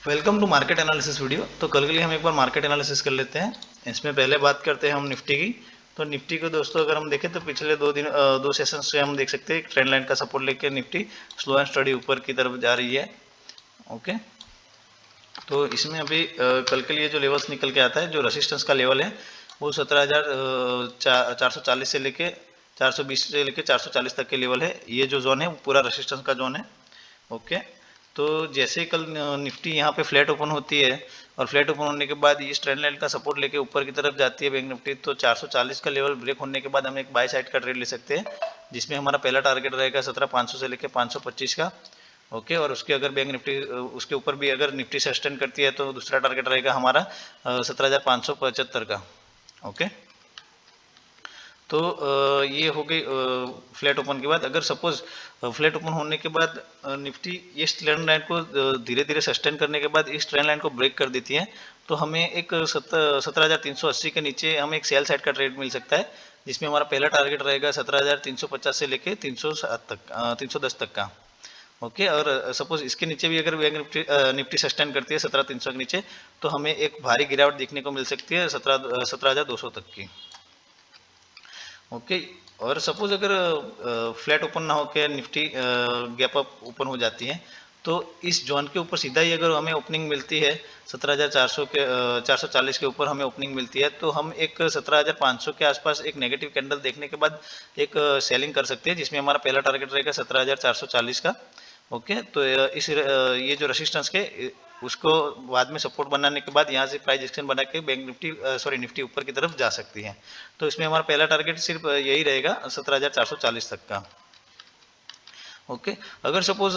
Welcome to market analysis video. तो कल के लिए हम एक बार मार्केट एनालिसिस कर लेते हैं। इसमें पहले बात करते हैं हम निफ्टी की। तो निफ्टी को दोस्तों अगर हम देखें तो पिछले दो सेशन से हम देख सकते हैं ट्रेंड लाइन का सपोर्ट लेकर निफ्टी स्लो एंड स्टडी ऊपर की तरफ जा रही है। ओके, तो इसमें अभी कल के लिए जो लेवल्स निकल के आता है, जो रेसिस्टेंस का लेवल है वो 17,440 से लेके 420 से लेके 440 तक के लेवल है। ये जो जोन है वो पूरा रेसिस्टेंस का जोन है। ओके, तो जैसे ही कल निफ्टी यहाँ पे फ्लैट ओपन होती है और फ्लैट ओपन होने के बाद इस ट्रेंड लाइन का सपोर्ट लेके ऊपर की तरफ जाती है बैंक निफ्टी, तो 440 का लेवल ब्रेक होने के बाद हम एक बाय साइड का ट्रेड ले सकते हैं, जिसमें हमारा पहला टारगेट रहेगा 17,500 से लेके 525 का। ओके, और उसके अगर बैंक निफ्टी उसके ऊपर भी अगर निफ्टी सस्टेन करती है तो दूसरा टारगेट रहेगा हमारा 17,575 का। ओके, तो ये हो गई फ्लैट ओपन के बाद। अगर सपोज फ्लैट ओपन होने के बाद निफ्टी इस ट्रेंड लाइन को धीरे धीरे सस्टेन करने के बाद इस ट्रेंड लाइन को ब्रेक कर देती है, तो हमें एक 17,380 के नीचे हमें एक सेल साइड का ट्रेड मिल सकता है, जिसमें हमारा पहला टारगेट रहेगा 17,350 से लेके 307 तक 310 तक का। ओके, और सपोज इसके नीचे भी अगर बैंक निफ्टी सस्टेन करती है 17,300 के नीचे, तो हमें एक भारी गिरावट देखने को मिल सकती है 17,200 तक की। ओके, और सपोज अगर फ्लैट ओपन ना होकर निफ्टी गैप अप ओपन हो जाती है, तो इस जोन के ऊपर सीधा ही अगर हमें ओपनिंग मिलती है 17,400 के 440 के ऊपर हमें ओपनिंग मिलती है, तो हम एक 17,500 के आसपास एक नेगेटिव कैंडल देखने के बाद एक सेलिंग कर सकते हैं, जिसमें हमारा पहला टारगेट रहेगा 17,440 का। ओके, तो ये जो रेसिस्टेंस के उसको बाद में सपोर्ट बनाने के बाद यहाँ से प्राइस एक्शन बना के बैंक निफ्टी निफ्टी ऊपर की तरफ जा सकती है। तो इसमें हमारा पहला टारगेट सिर्फ यही रहेगा 17,440 तक का। ओके, अगर सपोज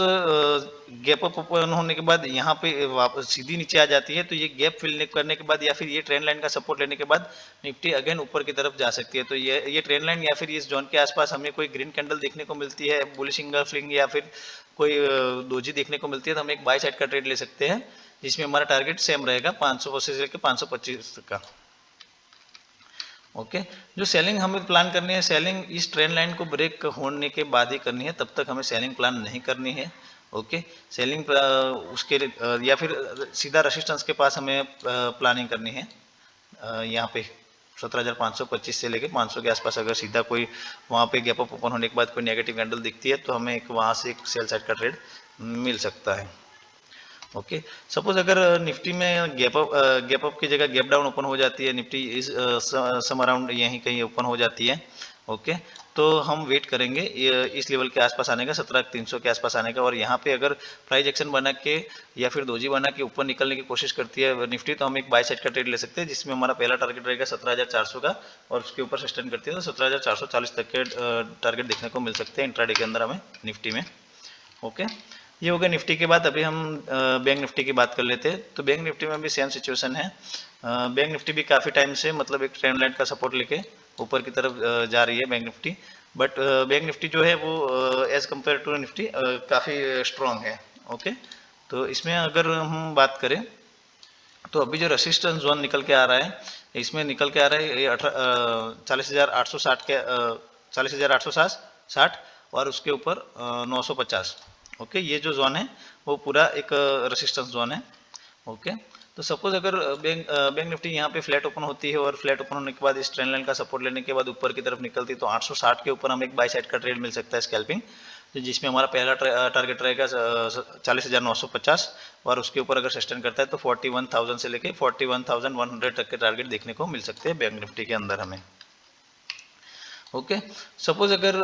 गैप अप ओपन होने के बाद यहाँ पे वापस सीधी नीचे आ जाती है, तो ये गैप फिल करने के बाद या फिर ये ट्रेंड लाइन का सपोर्ट लेने के बाद निफ्टी अगेन ऊपर की तरफ जा सकती है। तो ये ट्रेंड लाइन या फिर इस जोन के आसपास हमें कोई ग्रीन कैंडल देखने को मिलती है, बुलिश इंगल्फिंग या फिर कोई डोजी देखने को मिलती है, तो हम एक बाय साइड का ट्रेड ले सकते हैं, जिसमें हमारा टारगेट सेम रहेगा 500 से लेकर 525 का। ओके, जो सेलिंग हमें प्लान करनी है, सेलिंग इस ट्रेंड लाइन को ब्रेक होने के बाद ही करनी है, तब तक हमें सेलिंग प्लान नहीं करनी है। ओके, सेलिंग उसके या फिर सीधा रेसिस्टेंस के पास हमें प्लानिंग करनी है। यहाँ पे 17,525 से लेके 500 के आसपास अगर सीधा कोई वहाँ पे गैप अप ओपन होने के बाद कोई नेगेटिव कैंडल दिखती है, तो हमें एक वहाँ से एक सेल साइड का ट्रेड मिल सकता है। ओके, सपोज अगर निफ्टी में गैप अप की जगह गैप डाउन ओपन हो जाती है, निफ्टी इस सम अराउंड यहीं कहीं ओपन हो जाती है। ओके, तो हम वेट करेंगे इस लेवल के आसपास आने का, 17,300 के आसपास आने का, और यहाँ पे अगर प्राइस एक्शन बना के या फिर डोजी बना के ऊपर निकलने की कोशिश करती है निफ्टी, तो हम एक बाय साइड का ट्रेड ले सकते हैं, जिसमें हमारा पहला टारगेट रहेगा 17,400 का, और उसके ऊपर सस्टेन करती है तो 17,440 तक के टारगेट देखने को मिल सकते हैं इंट्राडे के अंदर हमें निफ्टी में। ओके, ये हो गया निफ्टी के बाद। अभी हम बैंक निफ्टी की बात कर लेते हैं। तो बैंक निफ्टी में भी सेम सिचुएशन है। बैंक निफ्टी भी काफ़ी टाइम से मतलब एक ट्रेंड लाइन का सपोर्ट लेके ऊपर की तरफ जा रही है bank Nifty, but bank Nifty जो है वो एज कम्पेयर टू निफ्टी काफ़ी स्ट्रॉन्ग है। ओके, तो इसमें अगर हम बात करें तो अभी जो रेसिस्टेंस जोन निकल के आ रहा है, इसमें निकल के आ रहा है ये 40,860 के 40,860 और उसके ऊपर 950। ओके, ये जो जोन है वो पूरा एक रेसिस्टेंस जोन है। ओके, तो सपोज अगर बैंक निफ्टी यहाँ पे फ्लैट ओपन होती है और फ्लैट ओपन होने के बाद इस ट्रेंड लाइन का सपोर्ट लेने के बाद ऊपर की तरफ निकलती है, तो 860 के ऊपर हम एक बाय साइड का ट्रेड मिल सकता है स्कैल्पिंग, तो जिसमें हमारा पहला टारगेट रहेगा 40,950, और उसके ऊपर अगर सस्टेन करता है तो 41,000 से लेके 41,100 तक के टारगेट देखने को मिल सकते हैं बैंक निफ्टी के अंदर हमें। ओके, सपोज अगर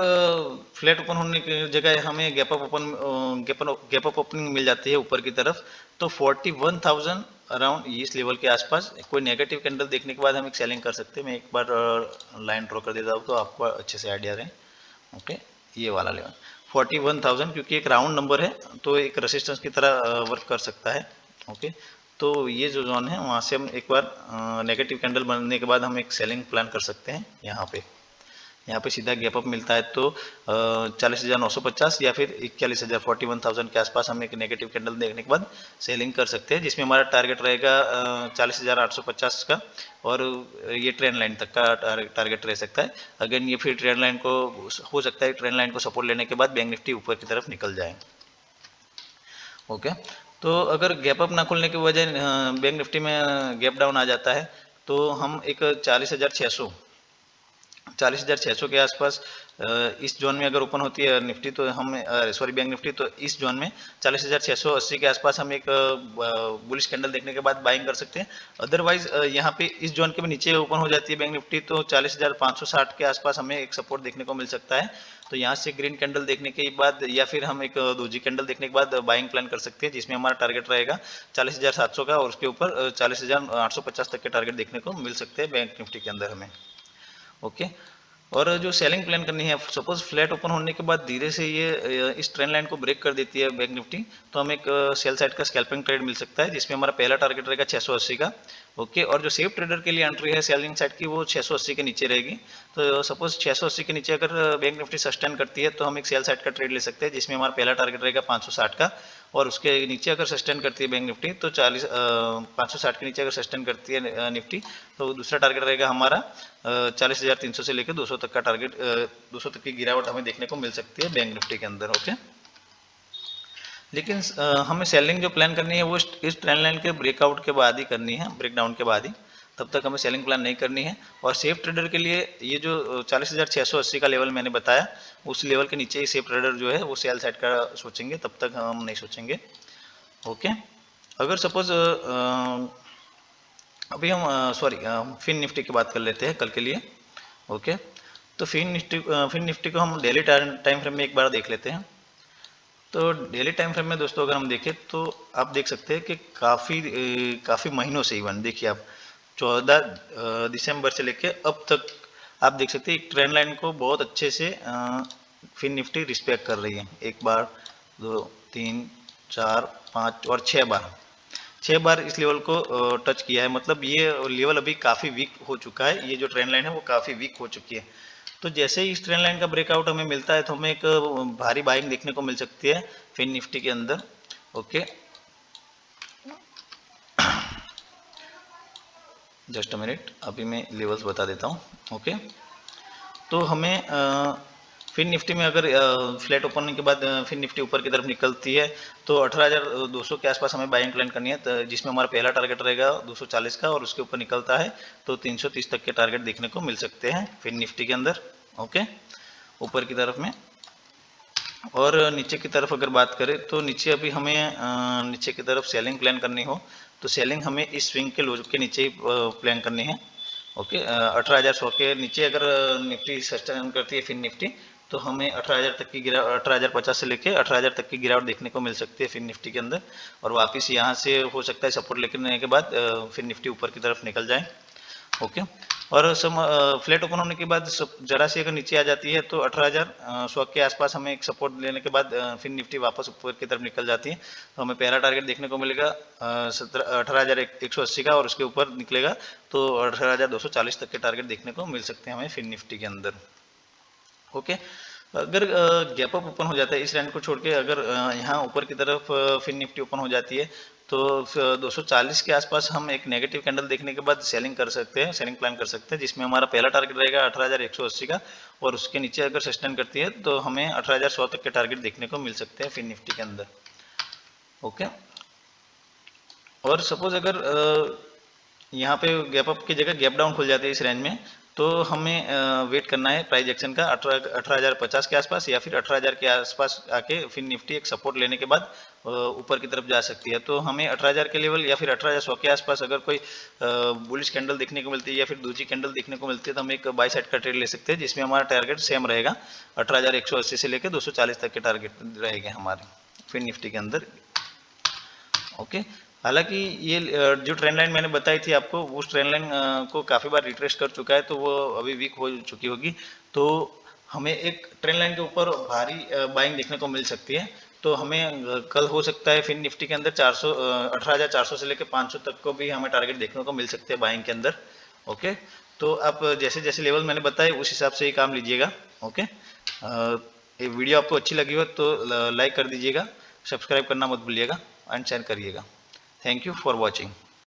फ्लैट ओपन होने की जगह हमें गैप अप ओपनिंग मिल जाती है ऊपर की तरफ, तो 41,000 अराउंड इस लेवल के आसपास कोई नेगेटिव कैंडल देखने के बाद हम एक सेलिंग कर सकते हैं। मैं एक बार लाइन ड्रॉ कर देता हूँ तो आपको अच्छे से आइडिया रहे। ओके, ये वाला लेवल 41,000, क्योंकि एक राउंड नंबर है तो एक रेसिस्टेंस की तरह वर्क कर सकता है। ओके, तो ये जो जोन है वहाँ से हम एक बार नेगेटिव कैंडल बनने के बाद हम एक सेलिंग प्लान कर सकते हैं। यहाँ पे सीधा गैप अप मिलता है तो 40,950 या फिर 41,000 41,000 के आसपास हम एक नेगेटिव कैंडल देखने के बाद सेलिंग कर सकते हैं, जिसमें हमारा टारगेट रहेगा 40,850 का, और ये ट्रेंड लाइन तक का टारगेट रह सकता है। अगेन ये फिर ट्रेंड लाइन को हो सकता है ट्रेंड लाइन को सपोर्ट लेने के बाद बैंक निफ्टी ऊपर की तरफ निकल जाए। ओके, तो अगर गैप अप ना खुलने की वजह बैंक निफ्टी में गैप डाउन आ जाता है तो हम एक 40,600 के आसपास इस जोन में अगर ओपन होती है निफ्टी तो हम सॉरी बैंक निफ्टी, तो इस जोन में 40,680 के आसपास हम एक बुलिश कैंडल देखने के बाद बाइंग कर सकते हैं। अदरवाइज यहाँ पे इस जोन के भी नीचे ओपन हो जाती है बैंक निफ्टी तो 40,560 के आसपास हमें एक सपोर्ट देखने को मिल सकता है। तो यहाँ से ग्रीन कैंडल देखने के बाद या फिर हम एक दोजी कैंडल देखने के बाद बाइंग प्लान कर सकते हैं, जिसमें हमारा टारगेट रहेगा 40,700 का और उसके ऊपर 40,850 तक के टारगेट देखने को मिल सकते हैं बैंक निफ्टी के अंदर हमें। ओके, और जो सेलिंग प्लान करनी है, सपोज फ्लैट ओपन होने के बाद धीरे से ये इस ट्रेंड लाइन को ब्रेक कर देती है बैंक निफ्टी, तो हमें एक सेल साइड का स्कैल्पिंग ट्रेड मिल सकता है, जिसमें हमारा पहला टारगेट रहेगा 680 का। ओके, और जो सेफ ट्रेडर के लिए एंट्री है सेलिंग साइड की वो 680 के नीचे रहेगी। तो सपोज 680 के नीचे अगर बैंक निफ्टी सस्टेन करती है तो हम एक सेल साइड का ट्रेड ले सकते हैं, जिसमें हमारा पहला टारगेट रहेगा 560 का, और उसके नीचे अगर सस्टेन करती है बैंक निफ्टी तो 560 के नीचे अगर सस्टेन करती है निफ्टी तो दूसरा टारगेट रहेगा हमारा 40,300 से लेकर 200 तक का टारगेट, 200 तक की गिरावट हमें देखने को मिल सकती है बैंक निफ्टी के अंदर। ओके, लेकिन हमें सेलिंग जो प्लान करनी है वो इस ट्रेंड लाइन के ब्रेकआउट के बाद ही करनी है, ब्रेकडाउन के बाद ही, तब तक हमें सेलिंग प्लान नहीं करनी है। और सेफ ट्रेडर के लिए ये जो 40,680 का लेवल मैंने बताया, उस लेवल के नीचे ही सेफ ट्रेडर जो है वो सेल साइड का सोचेंगे, तब तक हम नहीं सोचेंगे। ओके, अगर सपोज अभी हम फिन निफ्टी की बात कर लेते हैं कल के लिए। ओके, तो फिन निफ्टी को हम डेली टाइम फ्रेम में एक बार देख लेते हैं। तो डेली टाइम फ्रेम में दोस्तों अगर हम देखें तो आप देख सकते हैं कि काफ़ी महीनों से, इवन देखिए आप 14 दिसंबर से लेके अब तक आप देख सकते हैं एक ट्रेंड लाइन को बहुत अच्छे से फिन निफ्टी रिस्पेक्ट कर रही है। एक बार, 2, 3, 4, 5 और 6 बार इस लेवल को टच किया है। मतलब ये लेवल अभी काफ़ी वीक हो चुका है, ये जो ट्रेंड लाइन है वो काफ़ी वीक हो चुकी है। तो जैसे ही इस ट्रेंड लाइन का ब्रेकआउट हमें मिलता है तो हमें एक भारी बाइंग देखने को मिल सकती है फिन निफ्टी के अंदर। ओके, जस्ट अ मिनट, अभी मैं लेवल्स बता देता हूँ। ओके, तो हमें फिन निफ्टी में अगर फ्लैट ओपन होने के बाद फिन निफ्टी ऊपर की तरफ निकलती है तो 18,200 के आसपास हमें बाइंग प्लान करनी है, तो जिसमें हमारा पहला टारगेट रहेगा 240 का, और उसके ऊपर निकलता है तो 330 तक के टारगेट देखने को मिल सकते हैं फिन निफ्टी के अंदर। ओके, ऊपर की तरफ में। और नीचे की तरफ अगर बात करें तो नीचे अभी हमें नीचे की तरफ सेलिंग प्लान करनी हो तो सेलिंग हमें इस स्विंग के लो के नीचे ही प्लान करनी है। ओके, 18,100 के नीचे अगर निफ्टी सस्टेन करती है फिन निफ्टी तो हमें 18,000 तक की गिरावट, 18,050 से लेके 18,000 तक की गिरावट देखने को मिल सकती है फिन निफ्टी के अंदर। और वापस यहाँ से हो सकता है सपोर्ट लेने के बाद फिन निफ्टी ऊपर की तरफ निकल जाए। ओके, और फ्लैट ओपन होने के बाद जरा सी अगर नीचे आ जाती है तो 18,100 के आसपास हमें एक सपोर्ट लेने के बाद फिर निफ्टी वापस ऊपर की तरफ निकल जाती है, तो हमें पहला टारगेट देखने को मिलेगा 18,180 का, और उसके ऊपर निकलेगा तो 18,240 तक के टारगेट देखने को मिल सकते हैं हमें फिर निफ्टी के अंदर। ओके, अगर गैप अप ओपन हो जाता है इस लाइन को छोड़ के, अगर यहाँ ऊपर की तरफ फिर निफ्टी ओपन हो जाती है तो 240 के आसपास हम एक नेगेटिव कैंडल देखने के बाद सेलिंग कर सकते हैं, सेलिंग प्लान कर सकते हैं, जिसमें हमारा पहला टारगेट रहेगा 18,180 का, और उसके नीचे अगर सस्टेन करती है तो हमें 18,100 तक के टारगेट देखने को मिल सकते हैं फिर निफ्टी के अंदर। ओके, और सपोज अगर यहाँ पे गैप अप की जगह गैप डाउन खुल जाती है इस रेंज में, तो हमें वेट करना है प्राइस एक्शन का 18,050 के आसपास या फिर 18,000 के आसपास आके फिर निफ्टी एक सपोर्ट लेने के बाद ऊपर की तरफ जा सकती है। तो हमें 18,000 के लेवल या फिर 18,100 के आसपास अगर कोई बुलिश कैंडल देखने को मिलती है या फिर दूसरी कैंडल देखने को मिलती है तो हम एक बाई साइड का ट्रेड ले सकते हैं, जिसमें हमारा टारगेट सेम रहेगा, 18,180 से लेकर 240 तक के टारगेट रहेंगे हमारे फिर निफ्टी के अंदर। ओके, हालांकि ये जो ट्रेंड लाइन मैंने बताई थी आपको, उस ट्रेंड लाइन को काफ़ी बार रिट्रेस कर चुका है तो वो अभी वीक हो चुकी होगी, तो हमें एक ट्रेंड लाइन के ऊपर भारी बाइंग देखने को मिल सकती है। तो हमें कल हो सकता है फिर निफ्टी के अंदर 18,400 से लेकर 500 तक को भी हमें टारगेट देखने को मिल सकते हैं बाइंग के अंदर। ओके, तो आप जैसे जैसे लेवल मैंने बताए उस हिसाब से ही काम लीजिएगा। ओके, ये वीडियो आपको अच्छी लगी हो तो लाइक कर दीजिएगा, सब्सक्राइब करना मत भूलिएगा एंड शेयर करिएगा। Thank you for watching.